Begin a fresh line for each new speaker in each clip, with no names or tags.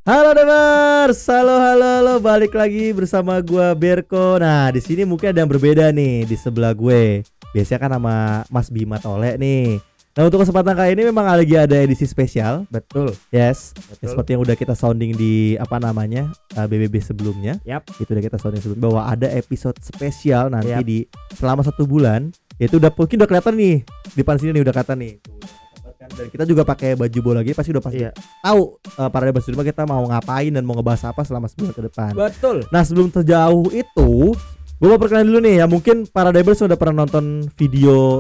Halo Demers, halo, balik lagi bersama gua Berko. Nah, di sini mungkin ada yang berbeda nih di sebelah gue. Biasanya kan sama Mas Bima Tole nih. Nah, untuk kesempatan kali ini memang lagi ada edisi spesial.
Betul.
Yes,
Betul.
seperti yang udah kita sounding di BBB sebelumnya.
Yap.
Itu udah kita sounding sebelum bahwa ada episode spesial nanti
Yap.
di selama 1 bulan. Itu mungkin udah kelihatan nih di depan sini nih udah kelihatan nih. Dan kita juga pakai baju bola lagi pasti udah pasti tahu para Debers di rumah kita mau ngapain dan mau ngebahas apa selama sebulan ke depan.
Betul.
Nah, sebelum terjauh itu gue mau perkenalin dulu nih ya, mungkin para Debers udah pernah nonton video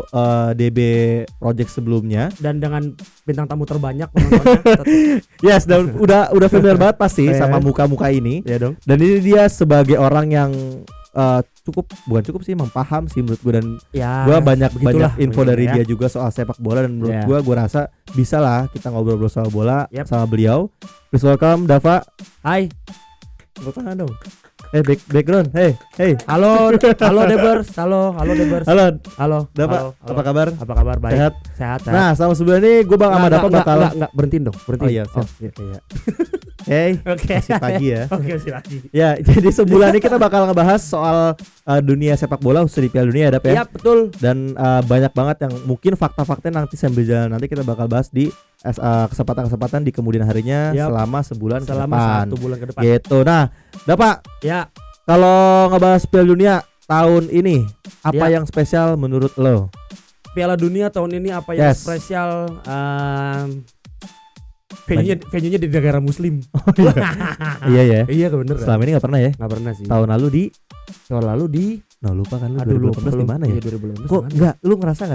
DB Project sebelumnya
Dan dengan bintang tamu terbanyak penontonnya.
yes, dan udah familiar banget pasti sama muka-muka ini.
Iya dong.
Dan ini dia sebagai orang yang bukan cukup sih, emang paham sih menurut gue. Dan
Ya,
gue banyak info dari
ya.
dia juga soal sepak bola. Dan menurut gue rasa bisa lah kita ngobrol-ngobrol soal bola sama beliau. Please welcome Dava.
Hai.
Tepuk tangan dong. Background. Hey.
Halo Debers. Halo Debers. Halo.
Dava, apa kabar?
Apa kabar? Baik.
Sehat. Nah, sama sebulan ini gue sama Dava bakal
enggak berhentiin dong.
Oh iya, siap. Iya. Hey, masih pagi ya.
Oke, masih pagi.
Ya, jadi sebulan ini kita bakal ngebahas soal dunia sepak bola khususnya di Piala Dunia ya, Dap ya.
Iya, betul.
Dan banyak banget yang mungkin fakta-faktanya nanti sambil jalan nanti kita bakal bahas di kesempatan-kesempatan di kemudian harinya selama sebulan ke depan.
1 bulan ke depan.
Gitu. Nah, Dapa.
Ya.
Kalau ngebahas Piala Dunia tahun ini, apa yang spesial menurut lo?
Piala Dunia tahun ini apa yang spesial? Venue-nya di negara muslim.
Iya ya.
Iya, bener.
Selama ini enggak pernah ya?
Enggak pernah sih.
Tahun lalu di
lupa kan lu.
2018 di mana ya?
Iya, 2018.
Kok enggak, lu ngerasa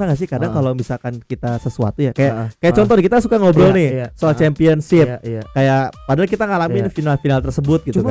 enggak sih kadang kalau misalkan kita sesuatu ya kayak contoh nih, kita suka ngobrol soal championship. Kayak padahal kita ngalamin final-final tersebut gitu.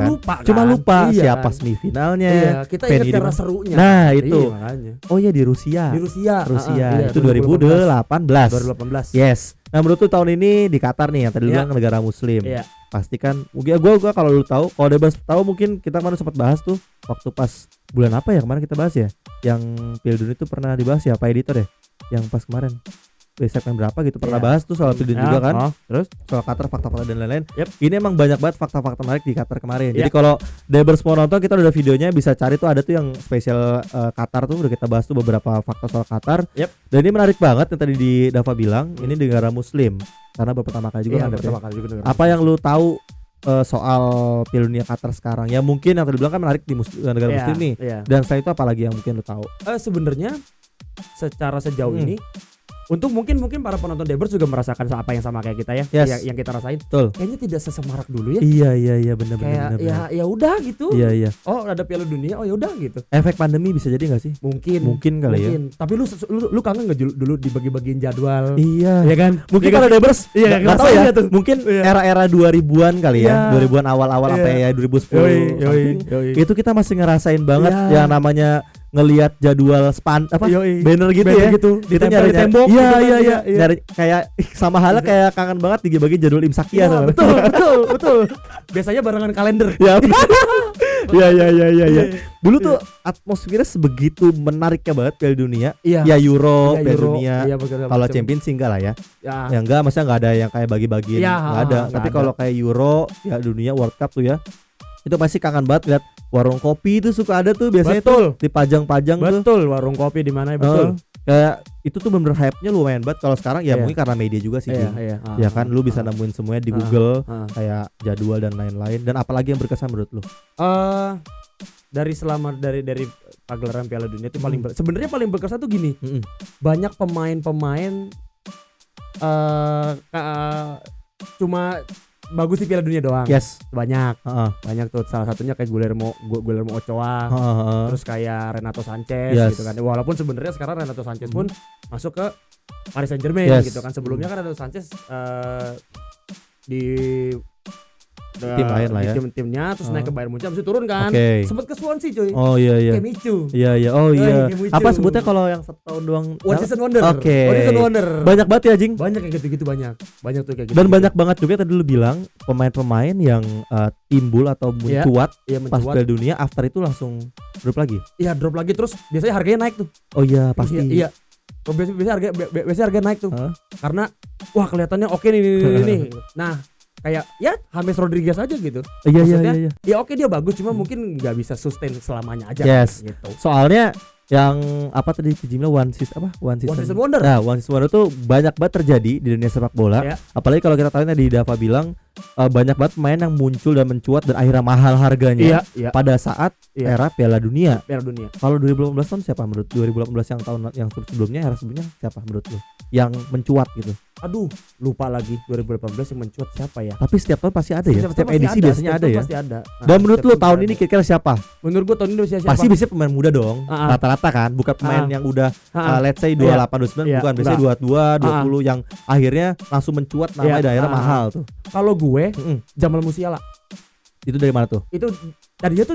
Cuma lupa siapa semifinalnya.
Kita ingat cara serunya.
Nah, itu.
Makanya.
Oh iya, di Rusia. Itu
2018.
Yes. Nah, menurut tuh tahun ini di Qatar nih yang tadi bilang negara muslim. Pasti kan mungkin gua kalau lu tahu, kalau Debers tahu mungkin kita kemarin sempat bahas tuh waktu pas bulan apa ya kemarin kita bahas ya, yang Piala Dunia itu pernah dibahas ya Pak Editor ya, yang pas kemarin segmen berapa gitu pernah bahas tuh soal Piala Dunia juga kan. Terus soal Qatar, fakta-fakta dan lain-lain. Ini emang banyak banget fakta-fakta menarik di Qatar kemarin. Jadi kalau Debers mau nonton, kita udah videonya, bisa cari tuh, ada tuh yang spesial Qatar tuh udah kita bahas tuh beberapa fakta soal Qatar. Dan ini menarik banget yang tadi di Dava bilang, ini negara muslim karena pertama kali juga apa yang lu tahu soal Piala Dunia Qatar sekarang ya, mungkin yang tadi bilang kan menarik di negara muslim nih. Dan selain itu apalagi yang mungkin lu tahu?
Sebenarnya secara sejauh ini untuk mungkin para penonton Debers juga merasakan apa yang sama kayak kita ya, yang kita rasain.
Betul.
Kayaknya tidak sesemarak dulu ya.
Iya benar.
Ya udah gitu.
Iya.
Oh, ada Piala Dunia. Oh ya udah gitu.
Efek pandemi bisa jadi nggak sih?
Mungkin kali ya. Tapi lu kangen nggak dulu dibagi-bagiin jadwal?
Iya.
Ya kan?
Mungkin kalau Debers
nggak tahu ya tuh.
Mungkin era-era 2000-an kali ya. 2000-an awal-awal sampai ya 2010. Itu kita masih ngerasain banget yang namanya ngelihat jadwal banner gitu ya.
Gitu.
Itu nyari tembok. Iya. Nyari kayak sama halnya kayak kangen banget dibagi jadwal Imsakia.
Betul. Biasanya barengan kalender.
Iya. Dulu tuh atmosfernya sebegitu menariknya banget Piala Dunia. Ya Euro, Piala Dunia. Kalau Champions sih enggak lah ya. Ya enggak, maksudnya enggak ada yang kayak bagi-bagiin, enggak ada. Tapi kalau kayak Euro, Piala Dunia, World Cup tuh ya, itu pasti kangen banget lihat warung kopi itu suka ada tuh biasanya tuh dipajang-pajang tuh.
Betul, warung kopi di mana ya, betul.
Kayak itu tuh bener-bener hype-nya lumayan banget. Kalau sekarang ya mungkin karena media juga sih. Ya kan lu bisa nemuin semuanya di Google, kayak jadwal dan lain-lain. Dan apalagi yang berkesan menurut lu?
Dari pagelaran Piala Dunia itu sebenarnya paling berkesan tuh gini. Banyak pemain-pemain cuma bagus di Piala Dunia doang. Banyak tuh, salah satunya kayak Guillermo Ochoa, terus kayak Renato Sanchez gitu kan. Walaupun sebenarnya sekarang Renato Sanchez pun masuk ke Paris Saint-Germain gitu kan. Sebelumnya kan Renato Sanchez di
tim lain lah ya.
Timnya terus naik ke Bayern Munchen, habis itu turun kan. Sempat ke Swansea cuy.
Oh iya.
Kemicu.
Iya. Oh iya. Apa sebutnya kalau yang setahun doang?
One Season Wonder.
Banyak banget ya, Jing.
Banyak kayak gitu-gitu, banyak tuh kayak gitu.
Dan banyak banget juga tadi lu bilang pemain-pemain yang timbul atau mencuat pas Piala Dunia, after itu langsung drop lagi.
Iya, drop lagi terus biasanya harganya naik tuh.
Oh iya, pasti.
Iya. Biasanya harga naik tuh. Karena wah kelihatannya oke nih. Nah, kayak ya James Rodriguez aja gitu.
Iya.
Ya oke dia bagus cuma mungkin nggak bisa sustain selamanya aja.
Yes.
Gitu.
Soalnya yang apa tadi Jimla One Season
Wonder.
Nah, One Season Wonder tuh banyak banget terjadi di dunia sepak bola.
Yeah.
Apalagi kalau kita tahu tadi Dava bilang banyak banget pemain yang muncul dan mencuat dan akhirnya mahal harganya pada saat era Piala Dunia. Kalau 2018 tahun siapa menurut 2018 yang tahun yang sebelumnya era sebelumnya siapa menurut lu yang mencuat gitu?
Aduh, lupa lagi 2018 yang mencuat siapa ya?
Tapi setiap tahun pasti ada ya. Setiap edisi biasanya ada ya.
Pasti ada.
Dan menurut lu tahun ini kira-kira siapa?
Menurut gua tahun ini siapa?
Pasti biasanya pemain muda dong. Rata-rata kan, bukan pemain yang udah let's say 28 29 bukan, biasanya 22 20 yang akhirnya langsung mencuat nama daerah mahal tuh.
Kalau gue Jamal Musiala.
Itu dari mana tuh?
Itu tadinya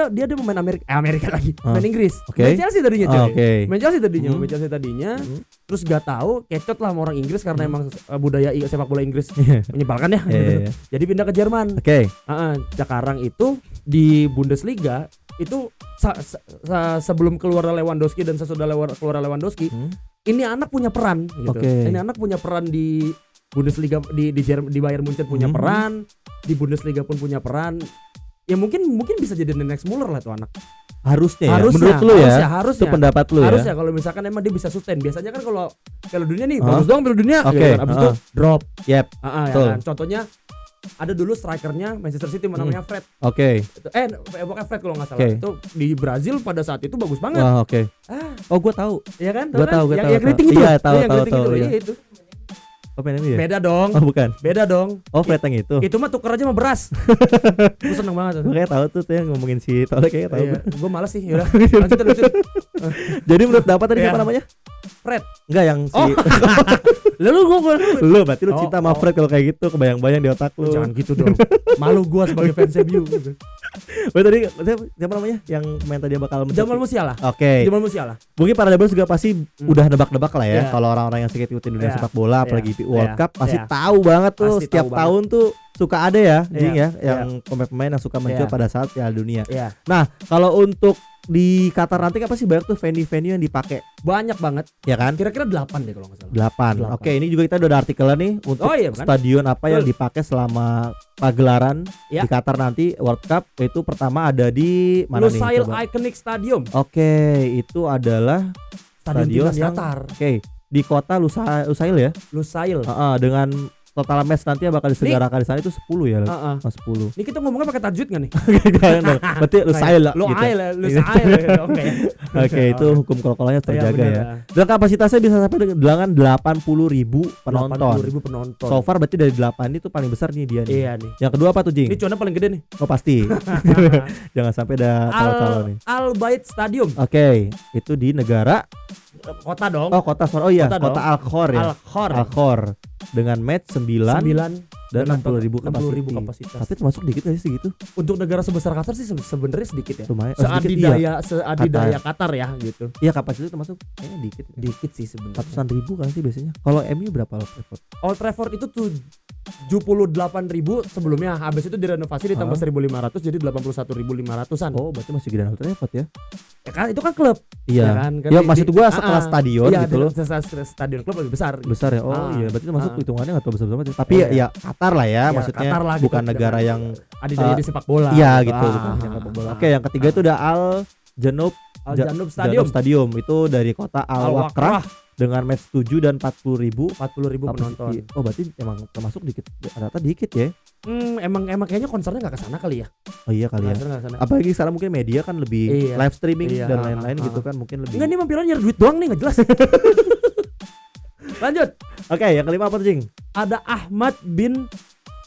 dia pemain Amerika lagi, main Inggris.
Main
Chelsea tadinya, main Chelsea tadinya. Terus gak tahu kecot lah sama orang Inggris karena emang budaya sepak bola Inggris menyebalkan ya. Gitu. Jadi pindah ke Jerman. Sekarang itu di Bundesliga itu sebelum keluar Lewandowski dan sesudah keluar Lewandowski, ini anak punya peran gitu. Ini anak punya peran di Bundesliga di Bayern Munchen punya peran, di Bundesliga pun punya peran. Ya mungkin bisa jadi the next Muller lah tuh anak.
Harusnya menurut lu ya.
Harusnya.
Itu pendapat lu ya.
Harusnya kalau misalkan emang dia bisa sustain. Biasanya kan kalau Piala Dunia nih bagus dong Piala Dunia gitu kan. Abis itu drop.
Ya
kan? Contohnya ada dulu strikernya Manchester City namanya Fred. Pokoknya Fred kalau nggak salah. Itu di Brazil pada saat itu bagus banget.
Gue tahu.
Iya kan?
Gue tahu.
Yang keriting itu.
Iya, tahu.
Iya itu.
Ya?
Beda dong.
Bukan.
Beda dong.
Fred yang itu.
Itu mah tuker aja sama beras. Gue seneng banget.
Gue kayak tahu tuh yang ngomongin si Tole kayak tahu.
Gue malas sih. Yaudah. Lanjut.
Jadi menurut dapat tadi siapa namanya?
Fred.
Enggak yang si. Lu berarti lu cinta sama Fred kalau kayak gitu, kebayang-bayang di otak lu.
Jangan gitu dong. Malu gua sebagai fans MU.
Tadi siapa namanya? Yang main tadi bakal
Jamal Musiala. Jamal Musiala.
Mungkin para Debels juga pasti udah nebak-nebak lah ya. Kalau orang-orang yang suka ikutin dunia sepak bola apalagi World Cup pasti tahu banget tuh setiap tahun tuh suka ada ya, yang pemain-pemain yang suka mencuat pada saat Piala Dunia. Nah, kalau untuk di Qatar nanti apa sih banyak tuh venue-venue yang dipakai?
Banyak banget.
Ya kan?
Kira-kira 8 deh kalau enggak salah.
8. Oke, ini juga kita udah ada artikelnya nih untuk stadion apa yang dipakai selama pagelaran di Qatar nanti World Cup. Itu pertama ada di mana nih?
Lusail Iconic Stadium.
Itu adalah stadion yang
Qatar.
Di kota Lusail ya?
Lusail.
Dengan total match nanti yang bakal diselenggarakan di sana itu 10 ya. 10.
Ini kita ngomongnya pakai tajwid enggak nih?
Berarti Lusail lah
gitu.
Oke, itu hukum kol-kolannya terjaga ya. Dan kapasitasnya bisa sampai dengan 80.000 penonton.
80.000 penonton.
So far berarti dari 8 ini tuh paling besar nih dia nih.
Iya nih.
Yang kedua apa tuh, Jing?
Ini cuannya paling gede nih.
Oh pasti. Jangan sampai ada calon-calon nih.
Al Bayt Stadium.
Itu di negara
kota dong.
Kota Al-Khor ya. Al-Khor dengan match 9 dan 60.000 kapasitas. Tapi termasuk dikit gak sih segitu?
Untuk negara sebesar Qatar sih sebenarnya sedikit ya.
Lumayan.
Seadidaya Qatar ya gitu.
Iya, kapasitas termasuk kayaknya dikit.
Dikit sih sebenarnya.
Ratusan ribu kan sih biasanya. Kalau MU berapa Old Trafford?
Old Trafford itu 78.000 sebelumnya. Habis itu direnovasi ditambah 1.500 jadi 81.500-an.
Oh, berarti masih gedean Old Trafford ya?
Ya kan itu kan klub.
Iya. Ya maksud gua setelah stadion gitu loh.
Stadion klub lebih besar.
Besar ya. Oh iya, berarti masuk hitungannya enggak tahu besar banget. Tapi ya Qatar lah ya, maksudnya bukan negara yang
adidaya di sepak bola.
Iya gitu, bukan sepak bola. Oke, yang ketiga itu ada Al Janub Stadium. Itu dari kota Al-Wakrah dengan match 7 dan 40.000
penonton.
Oh, berarti emang termasuk dikit. Rata dikit ya.
Emang kayaknya konsernya nggak kesana kali ya.
Oh iya kali ya. Apalagi sekarang mungkin media kan lebih live streaming dan lain-lain gitu kan, mungkin lebih.
Enggak, nih Mampiran nyari duit doang nih, nggak jelas. Lanjut.
Oke, yang kelima apa tuh, Jing?
Ada Ahmad bin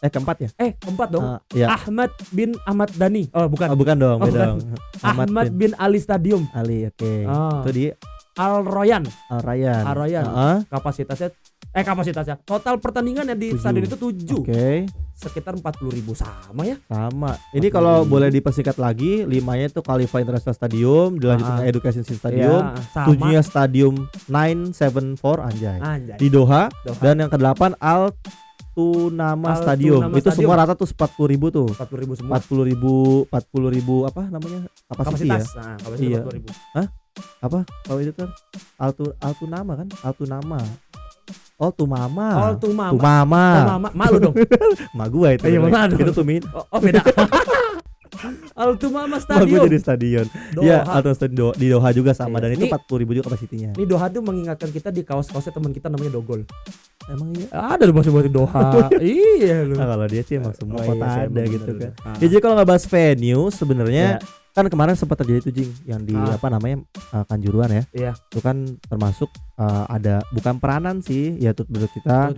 keempat ya?
Keempat dong.
Iya.
Ahmad bin Ahmad Dhani. Oh, bukan.
Bukan dong, beda dong.
Ahmad bin Ali Stadium.
Ali, oke. Itu di
Al Rayyan. Kapasitasnya total pertandingan yang di stadion itu 7. Sekitar 40.000 sama ya.
Sama. Ini kalau boleh dipersingkat lagi, 5-nya itu Khalifa International Stadium, dilanjutin ke Education Stadium, 7-nya Stadium 974 anjay. Di Doha. Dan yang ke-8 Al Tunama Stadium. Itu semua rata tuh 40.000 tuh.
40.000 semua.
40.000 apa namanya?
Kapasitas
ya?
Kapasitas 40.000.
Hah? Apa? Kalau itu kan Altunama kan? Altunama. Oh, Tumama.
Oh, Tumama. Malu dong.
Ma gua itu. Itu Tumin.
Oh, beda. Altumama Stadion.
Bagus jadi stadion. Iya, Altumama Stadion di Doha juga sama dan itu 40.000 juga kapasitinya.
Ini Doha tuh mengingatkan kita di kaos-kaosnya teman kita namanya Dogol.
Emang iya?
Ada loh buat Doha. Iya lu.
Nah, kalau dia sih emang semua kota ada gitu kan. Ya, jadi kalau nggak bahas venue sebenarnya kan kemarin sempat terjadi tuh Jing yang di apa namanya Kanjuruhan ya.
Iya.
Itu kan termasuk ada bukan peranan sih ya Turut Berduka Cita.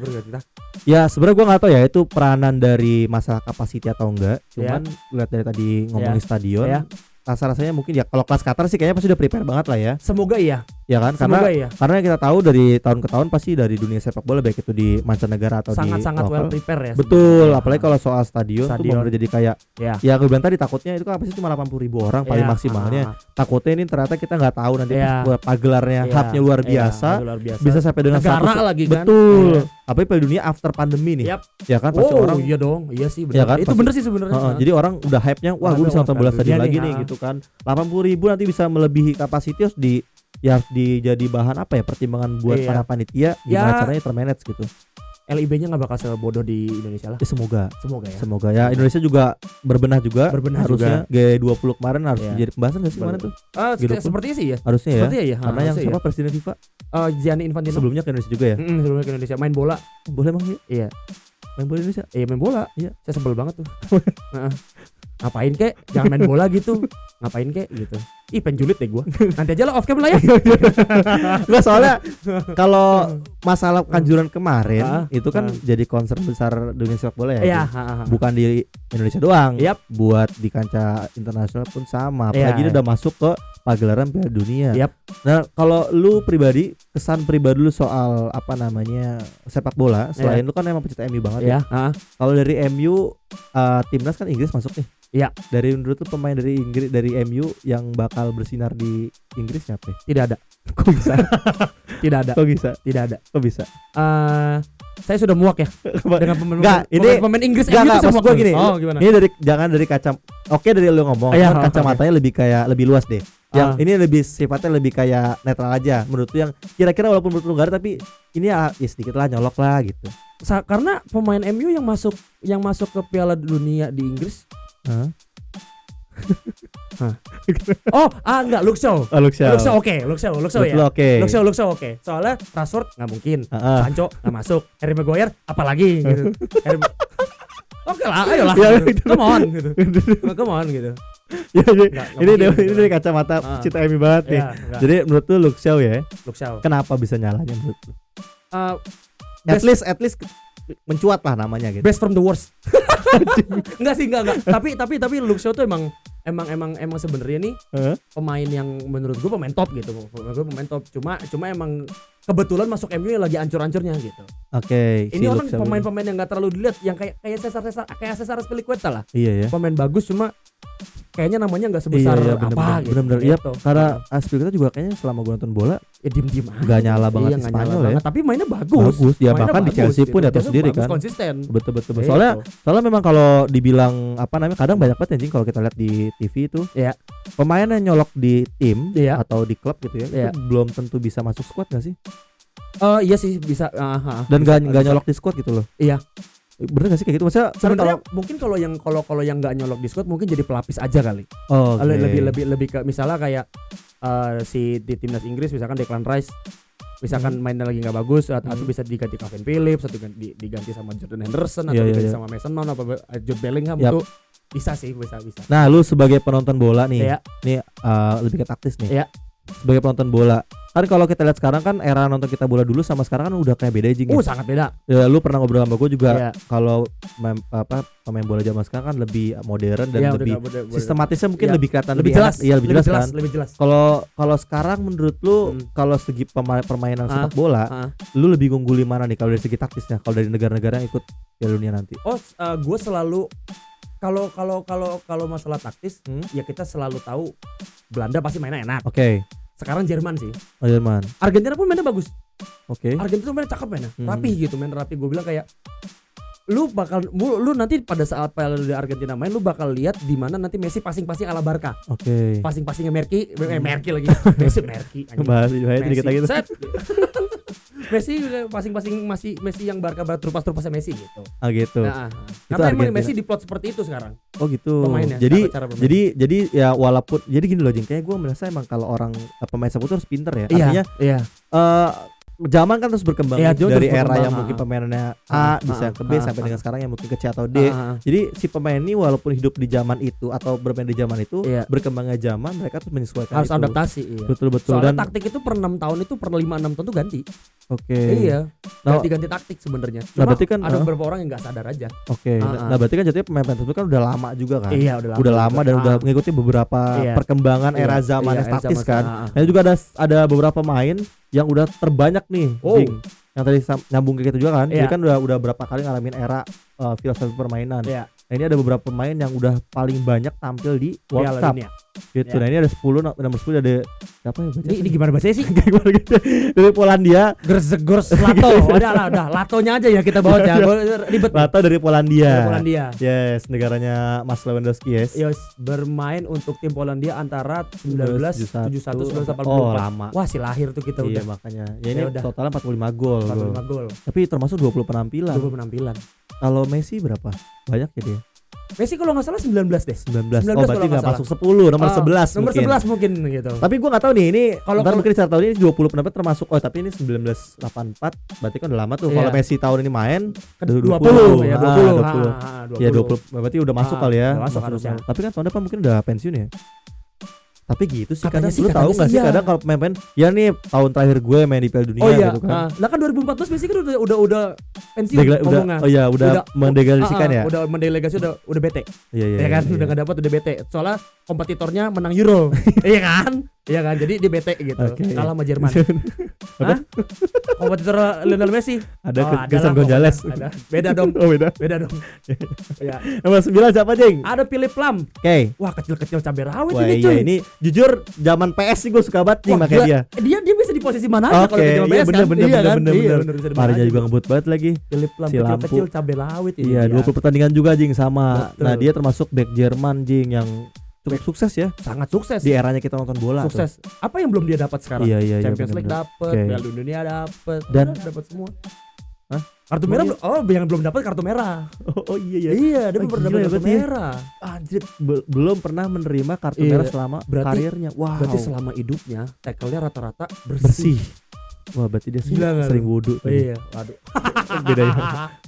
Ya sebenarnya gue nggak tahu ya itu peranan dari masalah kapasiti atau enggak. Cuman lihat dari tadi ngomongin stadion. Rasa-rasanya mungkin ya kalau kelas Qatar sih kayaknya pasti udah prepare banget lah ya.
Semoga iya.
Ya kan karena kita tahu dari tahun ke tahun pasti dari dunia sepak bola baik itu di mancanegara atau
sangat well prepare ya.
Betul, apalagi kalau soal stadion tuh mau jadi kayak ya gue bilang tadi takutnya itu apa sih cuma 80.000 orang paling maksimalnya. Takutnya ini ternyata kita nggak tahu nanti pagelarnya hubnya luar biasa. Bisa sampai dengan
negara lagi kan.
Betul. Apalagi Piala Dunia after pandemi nih. Ya kan pasti orang
iya dong. Iya sih benar. Ya kan? Itu bener sih sebenarnya.
Jadi orang udah hype-nya wah gue bisa nonton bola stadion lagi nih gitu kan. 80.000 nanti bisa melebihi kapasitas dijadi bahan apa ya pertimbangan buat para panitia gimana caranya termanage gitu.
LIB-nya nggak bakal sebodoh di Indonesia lah.
Semoga ya Indonesia juga berbenah harusnya juga. G20 kemarin harus jadi pembahasan nggak sih kemarin tuh?
Sepertinya sih ya.
Harusnya ya. Karena yang siapa presiden FIFA?
Gianni Infantino.
Sebelumnya ke Indonesia juga ya.
Sebelumnya ke Indonesia main bola.
Boleh emang ya?
Iya.
Main bola Indonesia?
Iya main bola. Iya. Saya sebel banget tuh. Ngapain kek? Jangan main bola gitu. Ngapain kek gitu. Ih penjulit deh gue. Nanti aja lah off cam lah ya.
Nggak soalnya kalau masalah Kanjuruhan kemarin itu kan jadi concern besar dunia sepak bola ya. Bukan di Indonesia doang. Buat di kancah internasional pun sama. Apalagi ini udah masuk ke pagelaran Piala Dunia. Nah kalau lu pribadi kesan pribadi lu soal apa namanya sepak bola selain lu kan emang pecinta MU banget ya. Kalau dari MU timnas kan Inggris masuk nih.
Iya.
Dari menurut tuh pemain dari Inggris dari MU yang bakal bersinar di Inggris siapa?
Tidak ada.
Kok bisa?
Tidak ada.
Kok bisa?
Tidak ada.
Kok bisa?
Saya sudah muak ya dengan pemain Inggris
MU itu semua gue gini.
Oh, gimana?
Ini jangan dari Oke dari lu ngomong, kacamatanya lebih kayak lebih luas deh. Yang ini lebih sifatnya lebih kayak netral aja. Menurut lu yang kira-kira walaupun menurut lu enggak ada tapi ini ya sedikit lah nyolok lah gitu.
Karena pemain MU yang masuk ke Piala Dunia di Inggris enggak Luke Shaw oke. Soalnya Rashford nggak mungkin, Sancho nggak masuk, Harry Maguire apalagi gitu. Oke lah, ayolah come on gitu.
Ini dari kacamata cinta MU banget nih. Jadi menurut lu Luke Shaw ya? Kenapa bisa nyalanya menurut lu? At least mencuat lah namanya gitu.
Best from the worst. Enggak. Tapi Luke Shaw tuh emang sebenarnya nih pemain yang menurut gue pemain top gitu. Pemain top. Cuma emang kebetulan masuk MU yang lagi ancur-ancurnya gitu.
Oke.
Ini orang pemain-pemain yang enggak terlalu dilihat, yang kayak Cesar Azpilicueta lah.
Iya ya.
Pemain bagus cuma kayaknya namanya enggak sebesar gitu.
Bener-bener. Iya, karena Azpilicueta juga kayaknya selama gue nonton bola
diem-diem aja.
Enggak nyala banget di Spanyol ya.
Tapi mainnya bagus.
Ya bahkan di Chelsea pun dia tahu sendiri kan.
Konsisten.
Betul. Soalnya memang kalau dibilang apa namanya kadang banyak banget anjing kalau kita lihat di TV itu.
Iya.
Pemain yang nyolok di tim atau di klub gitu ya. Itu belum tentu bisa masuk squad enggak sih?
Iya sih bisa.
Dan enggak nyolok di squad gitu loh.
Iya.
Bener gak sih kayak gitu? Maksudnya
sebenarnya mungkin kalau yang nggak nyolok di squad mungkin jadi pelapis aja kali. Lebih ke misalnya kayak si di timnas Inggris misalkan Declan Rice misalkan mainnya lagi nggak bagus atau bisa diganti Calvin Phillips atau diganti sama Jordan Henderson atau diganti sama Mason Mount atau Jude Bellingham itu bisa.
Nah lu sebagai penonton bola nih lebih ke taktis nih. Sebagai penonton bola kan kalau kita lihat sekarang kan era nonton kita bola dulu sama sekarang kan udah kayak beda aja gitu.
Sangat beda.
Ya lu pernah ngobrol sama gue juga kalau pemain bola zaman sekarang kan lebih modern dan lebih sistematisnya mungkin lebih kelihatan lebih jelas. Iya lebih jelas. Kalau sekarang menurut lu kalau segi permainan sepak bola lu lebih unggul mana nih kalau dari segi taktisnya kalau dari negara-negara yang ikut Piala Dunia nanti?
Gue selalu kalau masalah taktis ya kita selalu tahu Belanda pasti mainnya enak.
Oke.
Sekarang Jerman sih.
Jerman.
Argentina pun mainnya bagus.
Oke.
Argentina mainnya cakep mainnya. Rapi gitu, main rapi. Gue bilang kayak lu nanti pada saat Piala Dunia Argentina main lu bakal lihat di mana nanti Messi passing-passing ala Barca.
Oke.
Passing-passingnya Merki lagi. Messi Merki.
Bahas dikit lagi.
Messi masing-masing masih Messi yang Barca terlepas Messi gitu.
Ah gitu.
Nah, karena emang Messi diplot seperti itu sekarang.
Oh gitu.
Pemainnya,
jadi ya walaupun jadi gini loh Jing, kayak gue merasa emang kalau orang pemain sepak bola harus pinter ya. Artinya zaman kan terus berkembang dari era yang mungkin pemainnya A bisa ke B sampai dengan sekarang yang mungkin ke C atau D. Jadi si pemain ini walaupun hidup di zaman itu atau bermain di zaman itu, berkembangnya zaman mereka terus menyesuaikan.
Harus adaptasi.
Betul.
Soalnya dan taktik itu per 6 tahun itu per 5-6 tahun tuh ganti.
Oke.
Iya. Ganti taktik sebenarnya. Nah, berarti kan ada beberapa orang yang nggak sadar aja.
Oke. Nah, berarti kan jadinya pemain tersebut kan udah lama juga kan.
Iya,
udah lama dan udah mengikuti beberapa perkembangan era zaman taktis kan. Dan juga ada beberapa pemain yang udah terbanyak nih, Jing. Yang tadi nyambung ke gitu juga kan. Jadi kan udah berapa kali ngalamin era filosofi permainan. Nah, ini ada beberapa pemain yang udah paling banyak tampil di World Cup. Gitu. Nah, ini ada 10 nomor 10 ada siapa ya baca?
Ini gimana bahasanya sih?
Gimana gitu. Dari Polandia,
Gors Lato. udah Latonya aja ya kita bawa ya. Ribet.
Lato dari Polandia.
Yes,
negaranya Mas Lewandowski, yes.
Bermain untuk tim Polandia antara 1971 1984.
Oh, lama.
Wah, si lahir tuh kita udah.
Makanya. Ya ini totalnya 45 gol. Tapi termasuk 20 penampilan. Kalau Messi berapa? Banyak ya dia.
Messi kalau nggak salah 19 deh.
19. Oh, berarti nggak masuk 10, nomor 11
nomor
mungkin.
11 mungkin gitu.
Tapi gue nggak tahu nih ini kalau mungkin secara tahun ini 20 pendapat termasuk. Oh, tapi ini 1984 berarti kan udah lama tuh. Kalau Messi tahun ini main
20.
Ya 20 berarti udah masuk kali ya.
Masuk harusnya.
Tapi kan tahun depan mungkin udah pensiun ya. Tapi gitu sih kadang lu tahu nggak sih kadang kalau pemain ya nih tahun terakhir gue main di Piala Dunia gitu kan.
Lah kan 2014 Messi kan udah pensiun ngomongnya.
Udah mendelegasikan ya.
Udah mendelegasi udah bete.
Iya
kan udah enggak dapat udah bete. Soalnya kompetitornya menang Euro. Iya kan? Jadi dia bete gitu. Kalah sama Jerman. Kompetitor Lionel Messi
ada Gerson Gonzalez.
Beda dong. Beda dong.
Ya. Nomor 9 siapa, Jing?
Ada Philip Lam.
Oke.
Wah, kecil-kecil cabai rawit
ini cuy. Ini jujur zaman PS sih gue suka banget nih makanya dia.
Dia bisa di posisi mana aja kalau di zaman PS kan.
Bener. Marinya juga ngebut banget lagi.
Philip Lam kecil cabai rawit ini.
Iya, 20 pertandingan juga, Jing, sama. Betul. Nah, dia termasuk back Jerman, Jing, yang cukup sukses ya.
Sangat sukses.
Di eranya kita nonton bola.
Sukses. Tuh. Apa yang belum dia dapat sekarang?
Iya,
Champions League dapat, Piala Dunia dapat,
dan
dapat semua.
Hah?
Kartu merah yang belum dapat kartu merah.
Oh iya.
Iya, dia belum pernah dapat kartu merah.
Anjir, belum pernah menerima kartu merah selama karirnya. Wow.
Berarti selama hidupnya tackle-nya rata-rata bersih.
Wah, berarti dia sering wudu.
Iya, waduh.
Beda ya.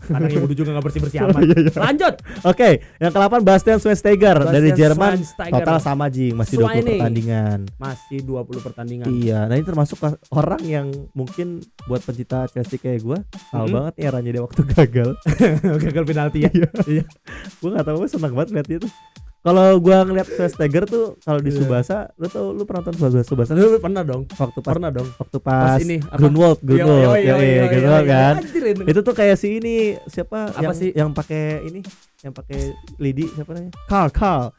Kadang yang wudu juga enggak bersih-bersih amat. Lanjut.
Oke, yang ke-8 Bastian Schweinsteiger dari Jerman. Total sama, Jing, masih 20 pertandingan.
Masih 20 pertandingan.
Iya, nah ini termasuk orang yang mungkin buat pencinta Chelsea kayak gue, tahu banget nih eranya dia waktu gagal.
Gagal penalti ya. Iya.
Gue enggak tahu, gue senang banget lihat dia tuh. Kalau gua ngeliat Schweinsteiger tuh kalau di Tsubasa, lu pernah nonton Tsubasa?
Lu pernah dong.
Waktu pas ini Grunwald kan. Itu tuh kayak si ini siapa
apa
yang pakai ini, yang pakai lidi siapa namanya? Carl.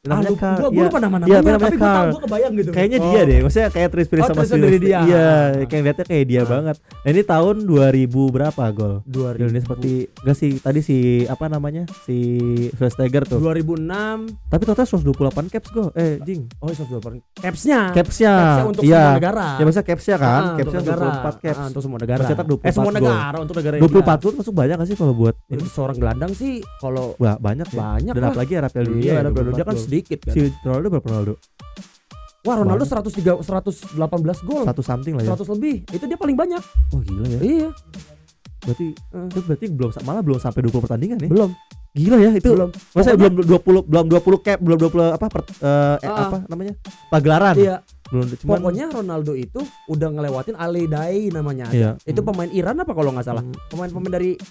Gua lupa nama-namanya, tapi gua kebayang gitu.
Kayaknya dia deh, maksudnya kayak terinspirasi sama
dia.
Iya, kayak lihatnya kayak dia banget. Nah, ini tahun 2000 berapa gol?
2000.
Ini seperti enggak sih tadi si apa namanya? Si Schweinsteiger tuh.
2006.
Tapi total 128 caps gol. Jing.
Oh, 128. Capsnya
untuk
semua negara.
Ya maksudnya capsnya kan? Capsnya 24 caps
untuk semua negara.
Cetak 24
semua negara untuk negara
24 gol masuk banyak enggak sih kalau buat
ini seorang gelandang sih kalau
banyak ya. Dan apalagi era Piala Dunia.
Iya, Piala Dunia kan sedikit kan.
Si Ronaldo berapa Ronaldo?
Wah, Ronaldo 118 gol.
100 something lah ya.
100 lebih. Itu dia paling banyak.
Wah, gila ya.
Iya.
Berarti belum sampai 20 pertandingan ya?
Belum.
Gila ya itu.
Belum.
Masa belum 20 cap, belum 20 apa namanya? Pagelaran.
Iya.
Belum,
pokoknya Ronaldo itu udah ngelewatin Ali Daei namanya. Iya. Itu pemain Iran apa kalau enggak salah? Pemain dari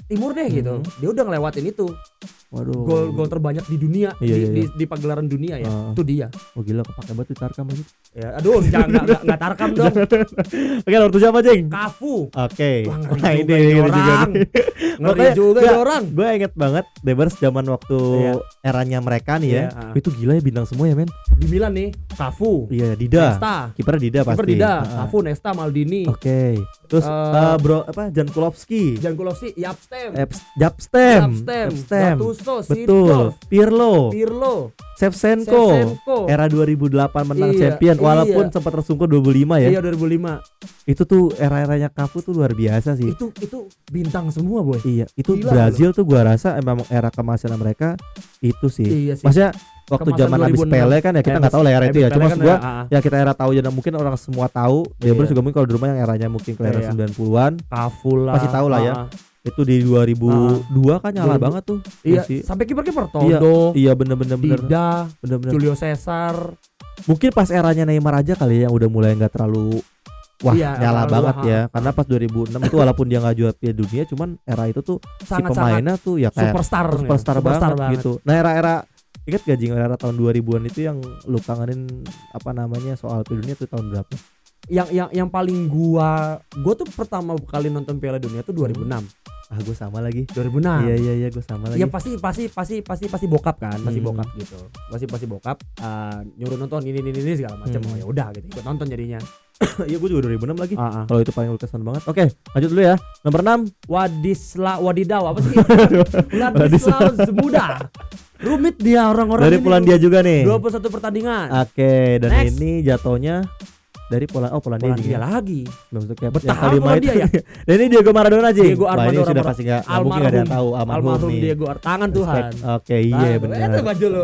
timur deh gitu. Dia udah ngelewatin itu.
Waduh.
Gol terbanyak di dunia di pagelaran dunia ya. Itu dia.
Oh gila, kepake banget Tarkam aja.
Ya, aduh, jangan enggak Tarkam dong.
Oke, nomor 7 apa, Jing?
Kafu.
Oke.
Wah, ini orang. Ngeri juga orang.
Gue inget banget Debers zaman waktu eranya mereka nih ya. Itu gila ya bintang semua ya, men.
Di Milan nih, Kafu.
Iya, Dida.
Nesta.
Kipernya Dida pasti.
Kiper Dida, Kafu, Nesta, Maldini.
Oke. Terus Jan Kulowski,
Yapstem.
Japstem.
Russo,
betul. Pirlo, Shevchenko. Era 2008 menang champion walaupun sempat tersungkur 2005 ya.
Iya 2005.
Itu tuh era-eranya Cafu tuh luar biasa sih.
Itu bintang semua, boy.
Iya, itu gila, Brazil tuh gua rasa emang era kemasan mereka itu sih.
Iya sih.
Maksudnya waktu zaman habis Pele kan ya kita nggak tahu lah era itu ya. Cuma gua ya kita era tahu aja, mungkin orang semua tahu. Dia juga mungkin kalau di rumah yang eranya mungkin ke era 90-an.
Cafu lah.
Pasti tahu lah ya. Itu di 2002 kan nyala banget tuh.
Iya sih. Sampai kiper-kiper Todo.
Iya bener-bener.
Dida, Julio Cesar.
Mungkin pas eranya Neymar aja kali ya yang udah mulai nggak terlalu nyala banget ya. Karena pas 2006 itu walaupun dia nggak juara Piala Dunia, cuman era itu tuh si pemainnya tuh ya kayak superstar banget gitu. Nah era ingat gak Jing, era tahun 2000-an itu yang lu kangenin apa namanya soal Piala Dunia tuh tahun berapa?
Yang paling gua tuh pertama kali nonton Piala Dunia tuh 2006.
Gue sama lagi
2006.
Iya gue sama lagi.
Ya pasti bokap kan, pasti bokap gitu. Pasti bokap nyuruh nonton ini segala macam. Oh ya udah gitu, ikut nonton jadinya.
Iya gue juga 2006 lagi. Kalau itu paling berkesan banget. Oke, lanjut dulu ya. Nomor 6
Wadidaw apa sih? Wadislaw Zmuda. Rumit dia orang-orang
dari Polandia juga nih.
21 pertandingan.
Oke, dan next. Ini jatuhnya dari Polandia
lagi.
Betah Polandia ya. Dan ini Diego Maradona aja.
Diego Armando
ini sudah pasti enggak mungkin ada yang tahu
almarhum Diego tangan Tuhan.
Oke, iya benar.
Itu baju lo.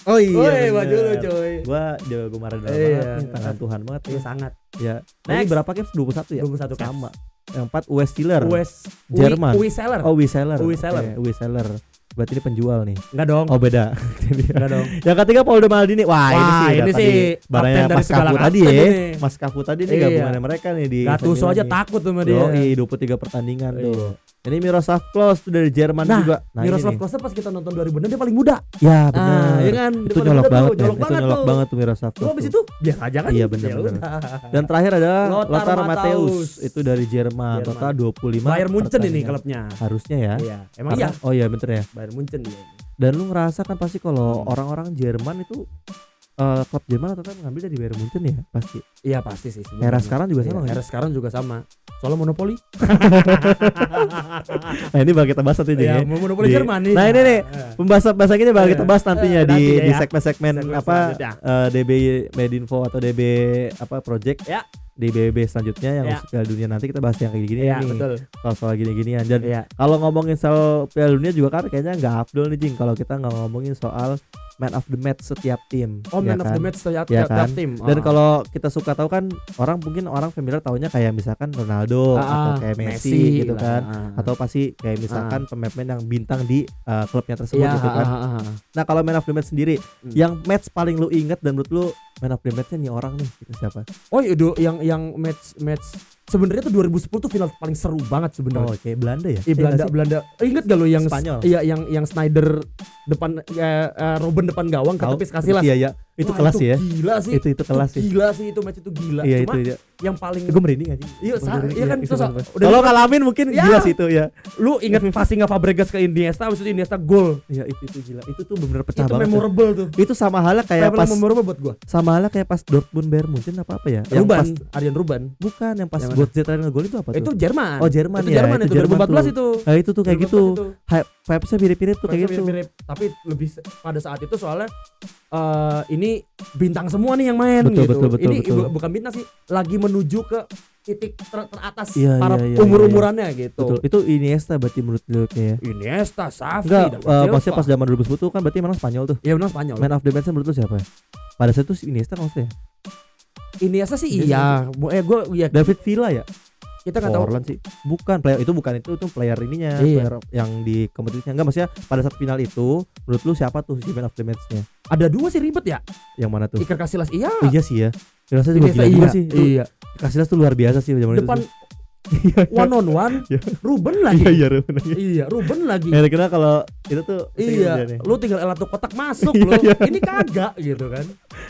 Oh iya.
Baju lo coy.
Gua Diego Maradona banget, tangan Tuhan banget.
Iya sangat.
Ya. Ini berapa games? 21 ya?
21
sama. Yang 4 Uwe Seeler.
Jerman. Uwe
Seeler. Berarti ini penjual nih.
Enggak dong.
Oh beda.
Enggak dong.
Yang ketiga Paul Maldini. Ini sih barangnya Mas Cafu tadi ya. Mas Cafu tadi nih gabungannya mereka nih di
Gattuso aja takut sama dia.
23 pertandingan tuh. Ini Miroslav Klose tuh dari Jerman juga.
Nah, Miroslav Klose pas kita nonton 2006 dia paling muda.
Ya benar.
Iya kan?
Itu nyolok banget tuh Miroslav Klose.
Habis itu biasa aja kan?
Iya benar. Dan terakhir adalah Lothar Matthäus. Itu dari Jerman. Total 25.
Bayern Munchen ini klubnya.
Harusnya ya.
Iya. Emang iya.
Oh iya bener ya.
Bayern Munchen dia.
Dan lu ngerasa kan pasti kalau orang-orang Jerman itu klub Jerman atau kan ngambil dari Bayern Munchen ya pasti.
Iya pasti sih.
Era sekarang juga sama.
Era sekarang juga sama. Soalnya monopoli.
Nah ini bakal kita bahas nanti ya.
Monopoli Jerman nih.
Nah ini nih pembahasan ini bakal kita bahas nantinya di segmen apa DB Medinfo atau DB apa project ya. Di BBB selanjutnya yang Piala Dunia nanti kita bahas yang kayak gini nih.
Betul.
Soal gini-ginian dan kalau ngomongin soal Piala Dunia juga kan kayaknya nggak afdol nih Jing kalau kita nggak ngomongin soal man of the match setiap tim.
Oh man of the match setiap tim.
Dan kalau kita suka tahu kan orang familiar taunya kayak misalkan Ronaldo atau kayak Messi gitu kan. Atau pasti kayak misalkan pemain-pemain yang bintang di klubnya tersebut gitu kan. Nah kalau man of the match sendiri yang match paling lu inget dan menurut lu man of the match-nya nih orang nih gitu siapa?
Oh itu yang match sebenarnya tuh 2010 tuh final paling seru banget sebenarnya.
Oh, kayak Belanda ya?
Iya Belanda. Ingat gak lo yang
Spanyol?
Iya yang Snyder depan Robben depan gawang ketepis Casillas.
Iya. Itu kelas ya.
Gila sih.
Itu kelas sih.
Gila sih itu match itu gila.
Iya,
cuma
itu
yang paling
gue merinding aja.
Iya kan terus
kalau ngalamin mungkin gila sih itu ya.
Lu inget passing Fabregas ke Iniesta habis itu Iniesta gol.
Iya itu gila. Itu tuh bener pecah
itu
banget.
Itu memorable tuh.
Itu sama halnya kayak pas
memorable buat gua.
Sama halnya kayak pas Dortmund Bayern Munchen apa ya?
Arjen Ruben.
Bukan yang pas Götze ngegol itu apa tuh?
Itu Jerman.
Oh Jerman
itu
ya.
Jerman itu 2014 itu.
Nah itu tuh kayak gitu. Vibes-nya mirip-mirip tuh kayak gitu.
Tapi lebih pada saat itu soalnya ini bintang semua nih yang main
betul,
gitu. Ini bukan bintang sih, lagi menuju ke titik teratas para umur-umurannya gitu.
Betul. Itu Iniesta berarti menurut lu kayak.
Iniesta, Xavi,
maksudnya pas zaman 2010 tuh kan berarti memang Spanyol tuh.
Iya benar Spanyol.
Man of the match menurut lu siapa? Pada saat itu Iniesta maksudnya.
Iniesta sih iya.
David Villa ya?
Kita nggak tahu
sih. Bukan player itu player ininya, player yang di kompetisinya. Enggak, maksudnya pada saat final itu menurut lu siapa tuh si man of the match-nya?
Ada dua sih ribet ya.
Yang mana tuh?
Iker Casillas iya.
Oh, iya sih ya. Casillas juga gila sih.
Iya.
Casillas tuh luar biasa sih zaman
depan
itu.
One on one, Ruben lagi.
Iya,
Ruben lagi.
Ya kira kalau itu tuh
lu tinggal elat tuh kotak masuk lu. Ini kagak gitu kan.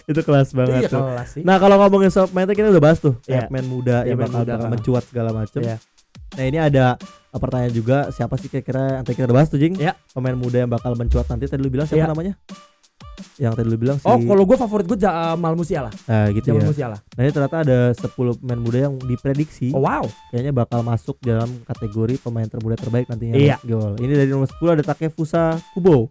Itu kelas banget tuh.
Kelas sih.
Nah, kalau ngomongin soal pemain kita udah bahas tuh, pemain muda yang bakal mencuat segala macam. Nah, ini ada pertanyaan juga, siapa sih kira-kira yang kita udah bahas tuh, Jing? Pemain muda yang bakal mencuat nanti tadi lu bilang siapa namanya? Yang tadi lu bilang sih.
Oh, kalau gue favorit gue Jamal Musiala.
Gitu
Jamal
ya.
Musiala.
Nah, ini ternyata ada 10 pemain muda yang diprediksi.
Oh, wow.
Kayaknya bakal masuk dalam kategori pemain termuda terbaik nantinya.
Iya.
Gol. Ini dari nomor 10 ada Takefusa Kubo.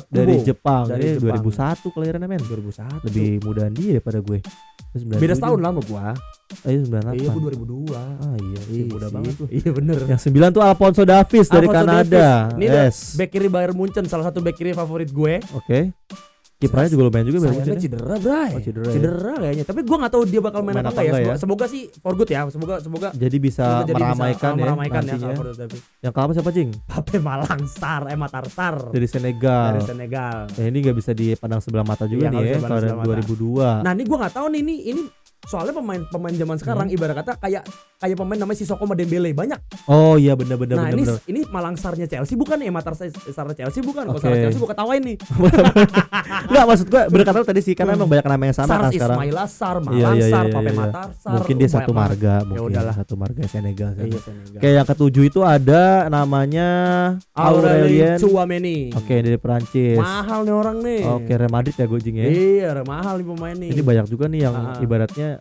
Dari Jepang. Ini 2001 kelahirannya, men.
2001.
Lebih mudaan dia daripada gue.
Beda setahun lah sama gua.
Ayo 98.
Iya, gua 2002.
Iya, muda banget tuh.
Iya bener.
Yang 9 tuh Alphonso Davies dari Kanada.
Ini back kiri Bayern Munchen, salah satu back kiri favorit gue.
Oke. Kipernya juga lumayan juga Bayern Munchen.
Cedera, Bray.
Cedera
kayaknya. Tapi gua enggak tahu dia bakal main apa enggak ya. Semoga sih for good ya. Semoga
jadi bisa meramaikan ya.
Meramaikan ya Alphonso Davies.
Yang kalah siapa, Cing?
Pape Malang Sar, Matar Sar.
Dari Senegal. Ya, ini enggak bisa dipandang sebelah mata juga nih ya pada 2002.
Nah, ini gua enggak tahu nih ini soalnya pemain zaman sekarang ibarat kata kayak pemain namanya Sissoko sama Dembele banyak.
Oh iya benar.
Nah ini Malang Sarnya Chelsea bukan ya, Matar Sarnya Chelsea bukan. Kalau Sar Chelsea gua ketawain nih.
Enggak, maksud gua berkata tadi sih karena emang banyak nama yang sama
Sar,
kan sekarang.
Ismail Sar, Malang Sar, Pape Matar Sar.
Mungkin dia satu marga, satu marga Senegal. Kayak yang ketujuh itu ada namanya Aurelien
Tchouameni.
Oke, dari Perancis.
Mahal nih orang nih.
Oke, Real Madrid ya gojing ya.
Iya, mahal nih pemain nih.
Ini banyak juga nih yang ibaratnya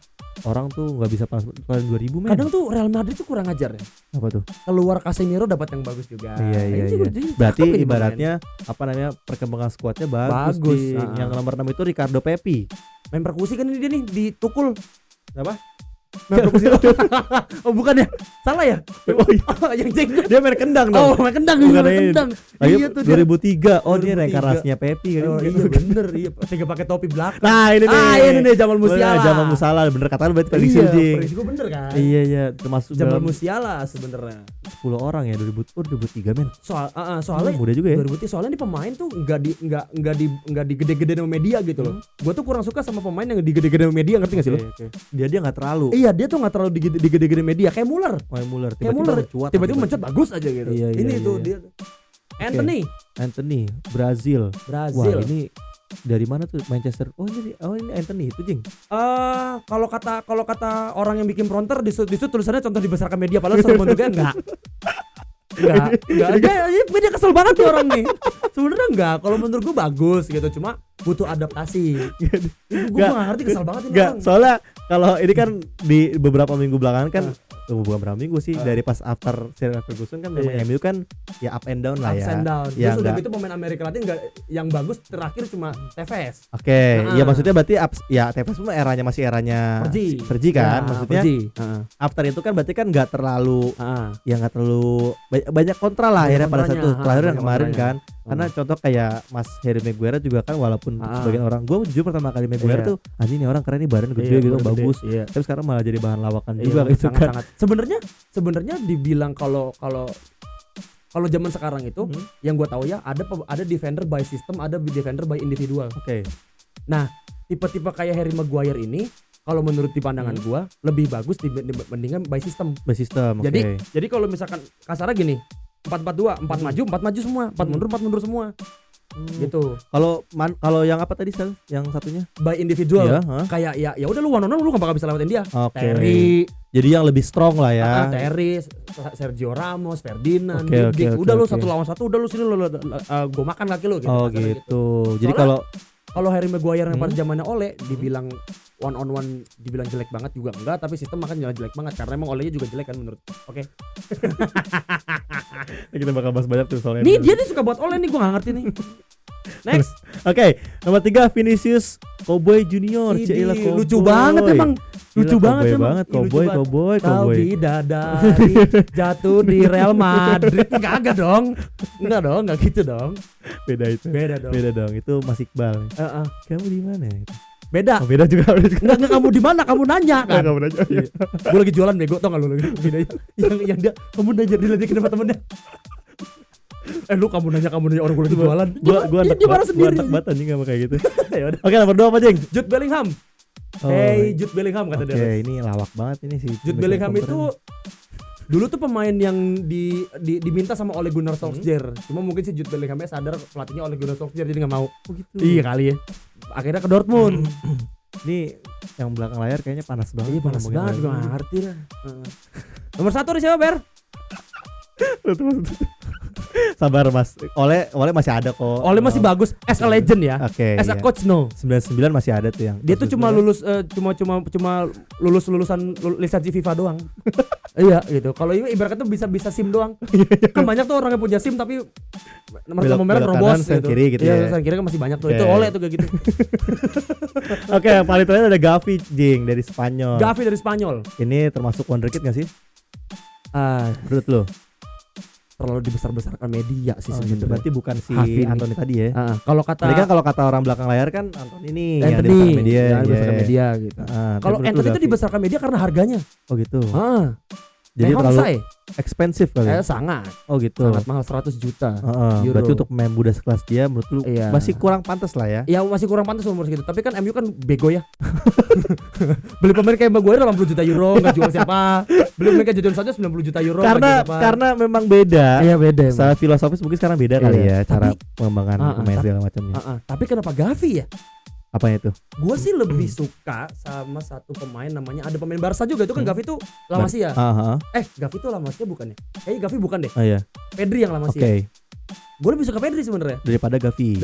orang tuh nggak bisa pas 2000 men.
Kadang tuh Real Madrid tuh kurang ajar ya.
Apa tuh?
Keluar Casemiro dapat yang bagus juga.
Iya. Berarti ibaratnya apa namanya perkembangan skuadnya bagus. Yang nomor 6 itu Ricardo Pepi.
Main perkusi kan ini dia nih ditukul.
Apa?
Main perkusi. Oh bukan ya? Salah ya?
Oh iya.
Yang ceng
dia main kendang dong.
Oh main kendang.
Iya tuh 2003. Oh ini reinkarnasinya Pepi kan.
Oh iya bener. Iya. Tiga pakai topi belakang.
Nah ini nih.
Ini nih Jamal Musiala.
Jamal Musiala bener kata lu berarti prediksi
Jing. Prediksi gue bener kan?
Iya termasuk
Jamal Musiala sebenarnya.
10 orang ya 2003 men.
Soalnya
muda juga ya.
2003 soalnya nih pemain tuh enggak digede-gede sama media gitu loh. Gua tuh kurang suka sama pemain yang digede-gede sama media, ngerti enggak sih lo?
Dia enggak terlalu.
Iya, dia tuh enggak terlalu digede-gede media kayak Muller. Tiba-tiba mencuat bagus aja gitu. Ini tuh dia. Anthony
Brazil. Wah, ini dari mana tuh? Manchester. Oh ini Anthony itu Jing.
Kalau kata orang yang bikin fronter di situ tulisannya contoh dibesarkan media padahal secara bentuknya enggak. Dia kesel banget nih orang nih. Sebenarnya enggak, kalau menurut gue bagus gitu, cuma butuh adaptasi. Gue enggak ngerti, kesel banget ini orang.
Soalnya kalau ini kan di beberapa minggu belakangan kan bukan berapa minggu sih dari pas after Sir Ferguson kan memang MU kan ya up and down lah ya.
Up and down. Terus udah gitu pemain Amerika Latin enggak yang bagus terakhir cuma Tevez.
Oke, ya maksudnya berarti ya Tevez pun masih eranya Fergie kan, maksudnya. After itu kan berarti kan enggak terlalu nggak terlalu banyak kontra lah akhirnya pada satu kelahiran kemarin kan. Karena contoh kayak Mas Harry Maguire juga kan walaupun sebagian orang gue jujur pertama kali Maguire tuh anjing nih orang keren nih badan gede gitu bagus. Tapi sekarang malah jadi bahan lawakan juga gitu kan.
Sebenarnya dibilang kalau zaman sekarang itu yang gue tahu ya ada defender by system, ada defender by individual.
Oke.
Nah, tipe-tipe kayak Harry Maguire ini kalau menurut di pandangan gue lebih bagus dibandingkan by system. Jadi kalau misalkan kasarnya gini, 4-4-2, 4 maju, 4 maju semua, 4 mundur semua. Gitu.
Kalau yang apa tadi yang satunya
by individual kayak ya udah lu one on one lu enggak bakal bisa lewatin dia. Terry.
Jadi yang lebih strong lah ya.
Terry, Sergio Ramos, Ferdinand, udah lu satu lawan satu, udah lu sini lu gua makan kaki lu gitu.
Oh gitu. Jadi
kalau Harry Maguire yang pada zamannya Ole dibilang one on one dibilang jelek banget juga enggak, tapi sistem makan jelek banget karena emang Olenya juga jelek kan menurut. Oke.
Kita bakal bahas banyak tuh soalnya.
Nih dia suka buat Ole nih, gua enggak ngerti nih. Next.
Oke, nomor 3 Vinicius Cowboy Junior.
Lucu banget emang. Lucu banget
Cowboy.
Kau bidadari jatuh di Real Madrid. Enggak dong. Enggak gitu dong.
Beda dong. Itu Mas Iqbal. Kamu di mana itu?
Beda.
Beda juga.
Enggak kamu di mana? Kamu nanya kan.
Kamu nanya. Iya.
Gue lagi jualan bego, tau enggak lu lagi? Yang dia kamu nanya dilanjutin sama temennya. Kamu nanya orang gue lagi jualan.
Gua anak banget anjing sama kayak gitu. Oke, nomor 2 apa, Jeng?
Jude Bellingham. Jude Bellingham kata dia.
Oke, ini lawak banget ini sih.
Jude Bellingham itu dulu tuh pemain yang diminta sama Ole Gunnar Solskjaer. Cuma mungkin si Jude Bellinghamnya sadar pelatihnya Ole Gunnar Solskjaer jadi enggak mau.
Oh gitu.
Iya kali ya. Akhirnya ke Dortmund.
Ini yang belakang layar kayaknya panas banget.
Iya panas banget, gue gak ngerti lah. Nomor 1 nih siapa, Ber?
Sabar Mas. Oleh masih ada kok.
Oleh masih bagus as a legend ya. As a coach
99 masih ada tuh yang.
Dia tuh cuma lulus lulusan lisensi FIFA doang. Iya gitu. Kalau ibaratnya tuh bisa SIM doang. Kan banyak tuh orang yang punya SIM tapi nomor merah terobos
gitu. Kiri gitu ya.
Kiri kan masih banyak tuh. Itu Oleh tuh kayak gitu.
Oke, yang paling terakhir ada Gavi Jing dari Spanyol.
Gavi dari Spanyol.
Ini termasuk wonderkid enggak sih? Menurut lo?
Terlalu dibesar-besarkan media sih sebenarnya.
Berarti bukan si Anthony tadi ya.
Kalau kata orang belakang layar kan Anthony ini yang dibesarkan media, dibesarkan media gitu. Kalau Anthony itu dibesarkan media karena harganya.
Oh gitu. Jadi terlalu expensive kali ya?
Sangat.
Oh gitu.
Sangat mahal 100 juta euro.
Berarti untuk pemain muda sekelas dia menurut lu masih kurang pantas lah ya?
Iya masih kurang pantas umur segitu. Tapi kan MU kan bego ya. Beli pemain kayak Maguire 80 juta euro nggak jual siapa. Beli pemain kayak Jadon Sancho 90 juta euro.
Karena memang beda.
Iya beda.
Secara filosofis mungkin sekarang beda kali ya cara pengembangan pemain segala macamnya.
Tapi kenapa Gavi ya?
Apanya itu?
Gue sih lebih suka sama satu pemain namanya, ada pemain Barca juga itu kan Gavi tuh La Masia. Gavi tuh La Masia bukan ya? Kayaknya Gavi bukan deh.
Oh iya.
Pedri yang La Masia. Gue lebih suka Pedri sebenarnya
daripada Gavi.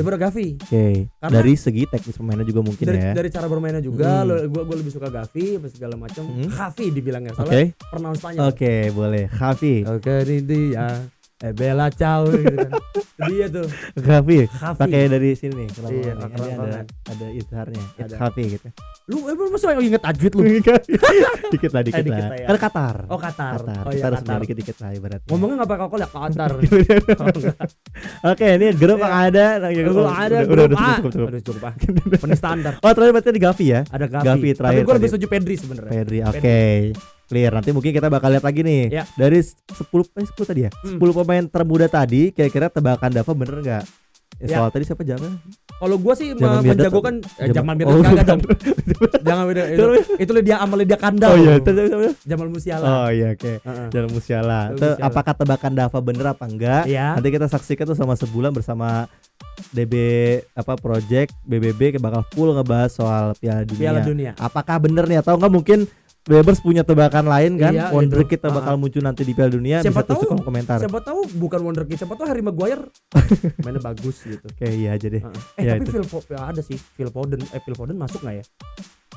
Oke. Dari segi teknis pemainnya juga mungkin ya.
Dari cara bermainnya juga gue lebih suka Gavi segala macam. Gavi dibilangnya soalnya pronoun Spanyol.
Oke, boleh. Gavi.
Oke, ini dia. Bella Ciao gitu kan. Dia tuh
Gavi. Pakai dari sini nih.
Iya,
ada izharnya. Gavi gitu.
Lu emang masih inget tajwid lu?
Dikit lah.
Ya.
Kan Qatar.
Oh Qatar.
Kita harus dikit-dikit lah ibaratnya.
Ngomongnya enggak pakai kol ya Qatar.
Oke, ini grup yang ada.
Grup A. Udah cukup ah. Penuh standar.
Oh, terakhir berarti di Gavi ya?
Ada Gavi terakhir. Tapi gue lebih setuju Pedri sebenarnya.
Pedri, oke. Clear. Nanti mungkin kita bakal lihat lagi nih.
Ya.
Dari 10 tadi ya. 10 pemain termuda tadi, kira-kira tebakan Dava bener enggak? Soal tadi siapa Jamal?
Kalau gua sih menjagokan Jamal Mirdad kagak dong. Jangan beda itu dia Amal dia Kandal.
Oh iya,
Jamal Musiala.
Oh iya, oke. Jamal Musiala. Apakah tebakan Dava bener apa enggak? Nanti kita saksikan tuh selama sebulan bersama DB Project BBB bakal full ngebahas soal Piala Dunia. Apakah bener nih atau enggak mungkin Webers punya tebakan lain kan? Wonderkid kita bakal muncul nanti di Piala Dunia.
Siapa
bisa tulis di kolom komentar.
Siapa tahu bukan Wonderkid, siapa tahu Harry Maguire mainnya bagus gitu.
Oke, iya aja deh.
Tapi ada sih Phil Foden masuk nggak ya?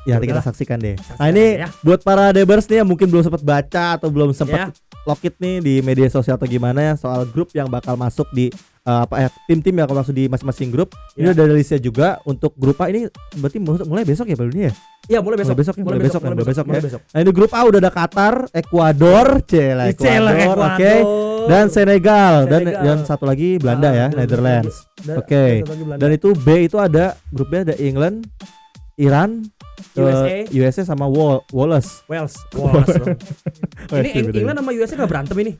Ya nanti kita saksikan deh. Nah ini buat para Debers nih yang mungkin belum sempat baca atau belum sempat login nih di media sosial atau gimana ya soal grup yang bakal masuk di tim-tim yang bakal masuk di masing-masing grup. Ini udah ada listnya juga untuk grup A ini berarti mulai besok ya Piala Dunia ya?
Iya mulai besok.
Mulai besok. Nah ini grup A udah ada Qatar, Ecuador, oke, dan Senegal dan satu lagi Belanda ya, Netherlands. Oke. Dan itu B itu ada grupnya ada England, Iran, USA sama Wales.
Ini England sama USA nggak berantem ini?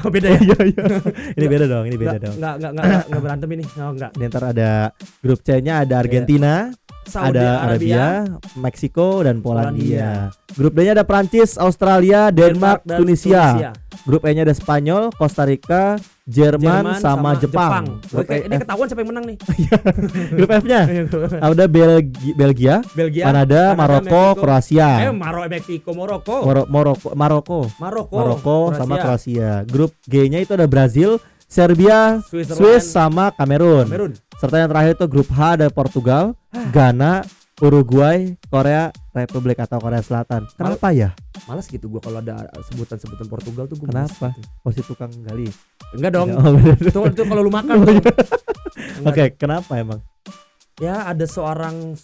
Oh beda ya?
Ini beda dong.
Nggak berantem ini. Oh enggak.
Ini ntar ada grup C-nya ada Argentina, ada Arabia, Meksiko dan Polandia. Grup D-nya ada Prancis, Australia, Denmark, Tunisia. Grup E-nya ada Spanyol, Costa Rica, Jerman sama Jepang.
Ini ketahuan siapa yang menang nih.
Grup F-nya ada Belgia, Kanada, Maroko, Kroasia. Maroko sama Kroasia. Grup G-nya itu ada Brazil, Serbia, Swiss sama Kamerun. Serta yang terakhir itu grup H ada Portugal, Ghana, Uruguay, Korea Republik atau Korea Selatan. Kenapa ya?
Malas gitu gua kalau ada sebutan Portugal tuh gua.
Kenapa? Posisi tukang gali.
Enggak dong. Itu kalau lu makan.
Oke, kenapa emang?
Ya ada seorang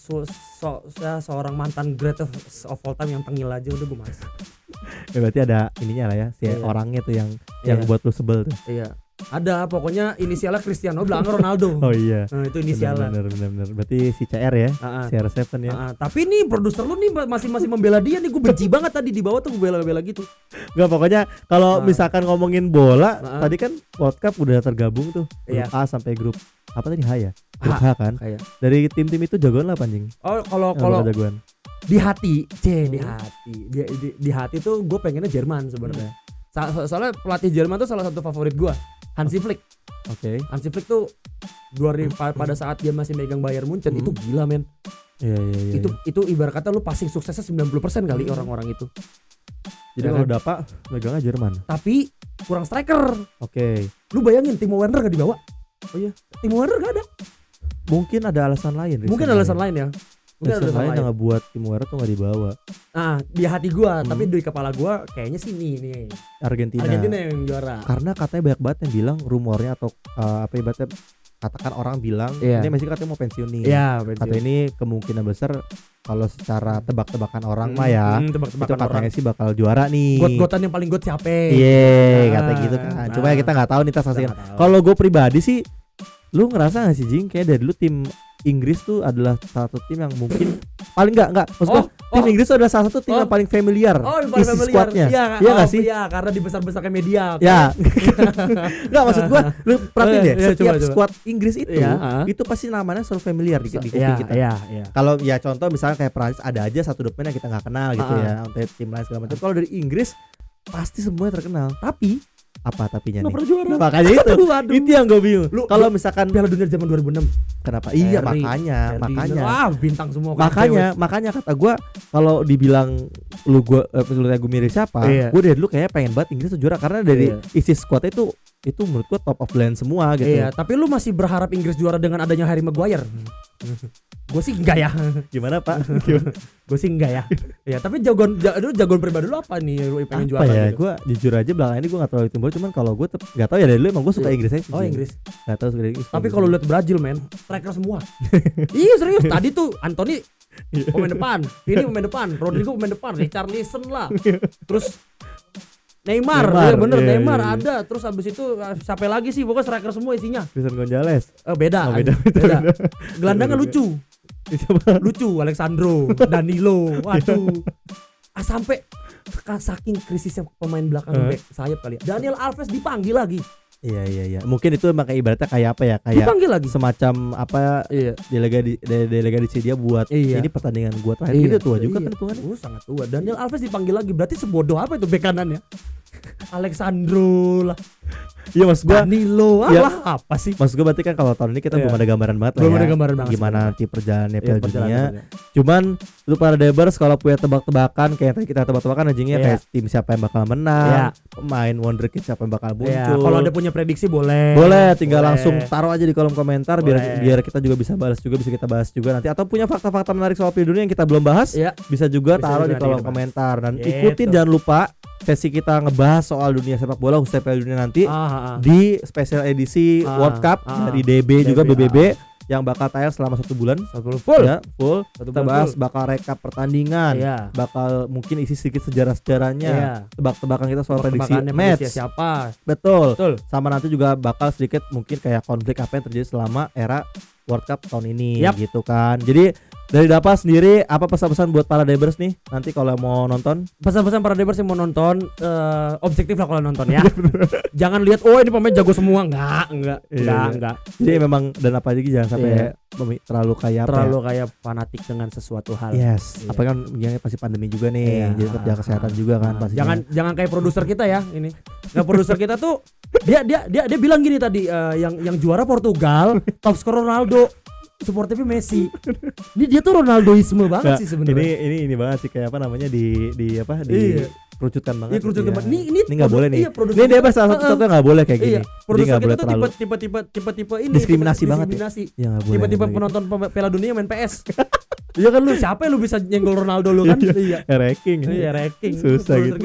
mantan great of all time yang tengil aja udah gua malas.
Ya, berarti ada ininya lah ya, orangnya tuh yang buat lu sebel tuh.
Iya. Ada pokoknya inisialnya Cristiano belakang Ronaldo.
Oh iya.
Nah, itu inisialnya.
Benar. Berarti si CR ya. CR7 ya.
Tapi nih produser lu nih masih membela dia nih. Gue benci banget tadi di bawah tuh gue bela gitu.
Enggak pokoknya kalau misalkan ngomongin bola, tadi kan World Cup udah tergabung tuh. Grup A sampai grup apa tadi H ya? Grup H kan. Dari tim-tim itu jagoan lah anjing.
Oh, kalau
jagoan.
Di hati, di hati tuh gue pengennya Jerman sebenarnya. Soalnya pelatih Jerman tuh salah satu favorit gue. Hansi Flick.
Oke.
Hansi Flick tuh pada saat dia masih megang Bayern Munchen itu gila men.
Iya.
Itu ibarat kata lu passing suksesnya 90% kali orang-orang itu.
Jadi kalau dapat megangnya Jerman.
Tapi kurang striker.
Oke.
Lu bayangin Timo Werner gak dibawa?
Oh iya,
Timo Werner gak ada.
Mungkin ada alasan lain.
Mungkin ada alasan lain ya.
Mungkin ada alasan lain yang ngebuat Timo Werner tuh gak dibawa.
Nah, di hati gua, tapi di kepala gua kayaknya sih nih
Argentina yang juara. Karena katanya banyak banget yang bilang rumornya atau ibaratnya katakan orang bilang ini Messi katanya mau pensiun nih. Kata ini kemungkinan besar kalau secara tebak-tebakan orang mah ya, itu katanya sih bakal juara nih.
Got-gotan yang paling got siapa?
Kata gitu kan. Cuma ya kita nggak tahu nih, kita saksikan. Kalau gue pribadi sih, lu ngerasa nggak sih Jing, kayak dari dulu tim Inggris tuh adalah satu tim yang mungkin paling enggak maksudnya tim Inggris tuh adalah salah satu tim yang paling familiar isi squadnya. Iya nggak sih?
Iya, karena dibesar-besarkan media.
Ya. Nggak, maksud gua lu perhatiin deh, setiap squad Inggris itu pasti namanya selalu familiar di kuping kita. Kalau ya contoh misalnya kayak Prancis ada aja satu pemain yang kita nggak kenal gitu ya, untuk tim lain segala macam. Kalau dari Inggris pasti semuanya terkenal. Tapi apa tapinya
nih? Juara.
Makanya itu yang gue bingung. Kalau misalkan
Piala Dunia zaman 2006.
Kenapa? Iya, makanya.
Wah, bintang semua.
Makanya kata gue, kalau dibilang lu mirip siapa? Gue dari dulu kayaknya pengen banget Inggris juara karena dari isi squad itu menurut gue top of the line semua gitu.
Iya, tapi lu masih berharap Inggris juara dengan adanya Harry Maguire? Gue sih enggak ya.
Gimana Pak?
Gue sih enggak ya. Ya, tapi jagoan pribadi lu apa nih lu pengen juara
ya?
Gitu?
Gue jujur aja belakangan ini gue gak terlalu timbul, cuman kalau gue gak tahu ya dari dulu emang gue suka Inggris aja.
Oh Inggris.
Gak tahu suka Inggris.
Tapi kalau lihat Brazil men, striker semua. Iya serius. Tadi tuh Anthony pemain depan, Vini pemain depan, Rodrigo pemain depan, Richarlison lah. Terus Neymar. Neymar ada. Terus abis itu siapa lagi sih? Pokoknya striker semua isinya.
Cristiano Gonzalez.
Beda. Gelandangnya lucu. Alexandro, Danilo. Waduh. Sampai saking krisisnya pemain belakang back sayap kali ya. Daniel Alves dipanggil lagi.
Iya. Mungkin itu emang ibaratnya kayak apa ya? Kayak
dipanggil lagi.
Semacam apa? Delegasi dia buat ini pertandingan gua terakhir. Itu tua juga kan hitungannya.
Sangat tua. Daniel Alves dipanggil lagi. Berarti sebodoh apa itu bek kanannya? Alexandro lah.
Iya mas gua
Danilo apa sih?
Mas gua berarti kan kalau tahun ini kita belum ada gambaran banget lah ya. Gimana nanti perjalanannya Piala Dunia. Cuman untuk para Debers kalau punya tebak-tebakan kayak tadi kita tebak-tebakan anjingnya kayak tim siapa yang bakal menang, pemain wonderkid siapa yang bakal muncul.
Kalau ada punya prediksi boleh
tinggal langsung taruh aja di kolom komentar biar kita juga bisa balas juga, bisa kita bahas juga nanti, atau punya fakta-fakta menarik soal Piala Dunia yang kita belum bahas bisa juga taruh di kolom komentar. Dan ikutin jangan lupa sesi kita ngebahas soal dunia sepak bola khususnya Piala Dunia nanti di special edisi World Cup dari DB juga BBB yang bakal tayang selama 1 bulan full. Kita bahas bakal rekap pertandingan, bakal mungkin isi sedikit sejarah-sejarahnya, tebak-tebakan kita soal prediksi match
siapa.
Betul. Sama nanti juga bakal sedikit mungkin kayak konflik apa yang terjadi selama era World Cup tahun ini gitu kan. Jadi dari Dapa sendiri apa pesan-pesan buat para Debers nih nanti kalau mau nonton?
Pesan-pesan para Debers yang mau nonton objektif lah kalau nonton ya. Jangan lihat ini pemain jago semua, enggak.
Jadi memang dan apa lagi jangan sampai terlalu
kayak fanatik dengan sesuatu hal.
Apa kan yang pasti pandemi juga nih. Jadi tetap jaga kesehatan juga kan pasti.
Jangan kayak produser kita ya ini. Nah, produser kita tuh dia bilang gini tadi yang juara Portugal, top skor Ronaldo, supporternya Messi. Ini dia tuh Ronaldoisme banget sih sebenarnya.
Ini banget sih kayak apa namanya di kerucutkan banget.
Kerucutkan banget. Ini
enggak boleh nih. Ini dia salah satu enggak boleh kayak gini.
Jadi enggak boleh terlalu tipe-tipe ini
diskriminasi banget.
Tipe-tipe penonton Piala Dunia main PS. Iya kan lu siapa yang lu bisa nyenggol Ronaldo lu kan?
Ranking.
Susah gitu.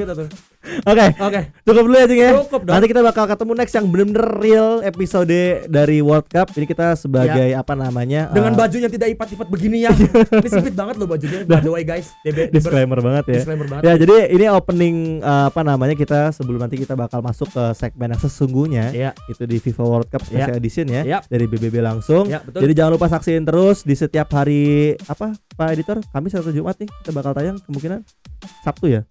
Oke. Cukup dulu ya Jing ya. Nanti kita bakal ketemu next yang bener-bener real episode dari World Cup. Ini kita sebagai apa namanya?
Dengan bajunya tidak ipat-ipat begini ya. Ini sempit banget loh bajunya. By the way guys,
disclaimer banget ya. Ya jadi ini opening apa namanya kita sebelum nanti kita bakal masuk ke segmen yang sesungguhnya. Itu di FIFA World Cup Special Edition ya. Dari BBB langsung. Jadi jangan lupa saksiin terus di setiap hari Pak Editor, Kamis atau Jumat nih kita bakal tayang kemungkinan Sabtu ya.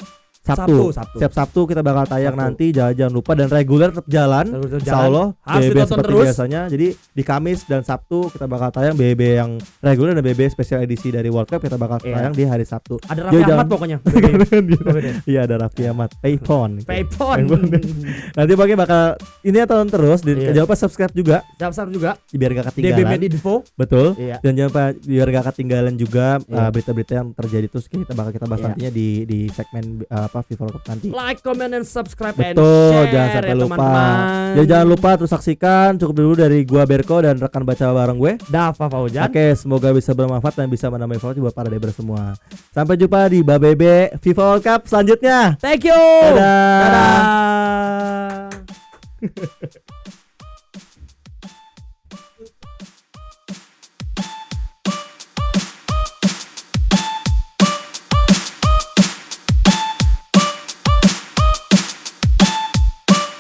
Setiap Sabtu kita bakal tayang nanti, jangan lupa, dan reguler tetap jalan. Insyaallah BB seperti terus biasanya. Jadi di Kamis dan Sabtu kita bakal tayang BB yang reguler dan BB special edisi dari World Cup kita bakal tayang di hari Sabtu.
Ada Raffi Ahmad pokoknya.
Iya ada Raffi Ahmad. Paypon. Nanti bakal ini tonton terus. Jangan lupa subscribe juga. Biar gak ketinggalan.
DB Medinfo.
Betul. Dan jangan lupa biar gak ketinggalan juga berita-berita yang terjadi terus kita bahas nantinya di segmen apa FIFA World Cup nanti.
Like, comment, and subscribe.
Betul,
and share
jangan sampai lupa.
teman-teman.
Jadi jangan lupa terus saksikan. Cukup dulu dari gua Berko dan rekan baca bareng gue
Dava Fauzan.
Oke, semoga bisa bermanfaat dan bisa menambah informasi buat para deber semua. Sampai jumpa di Babebe FIFA World Cup selanjutnya.
Thank you.
Dadah.
Dadah.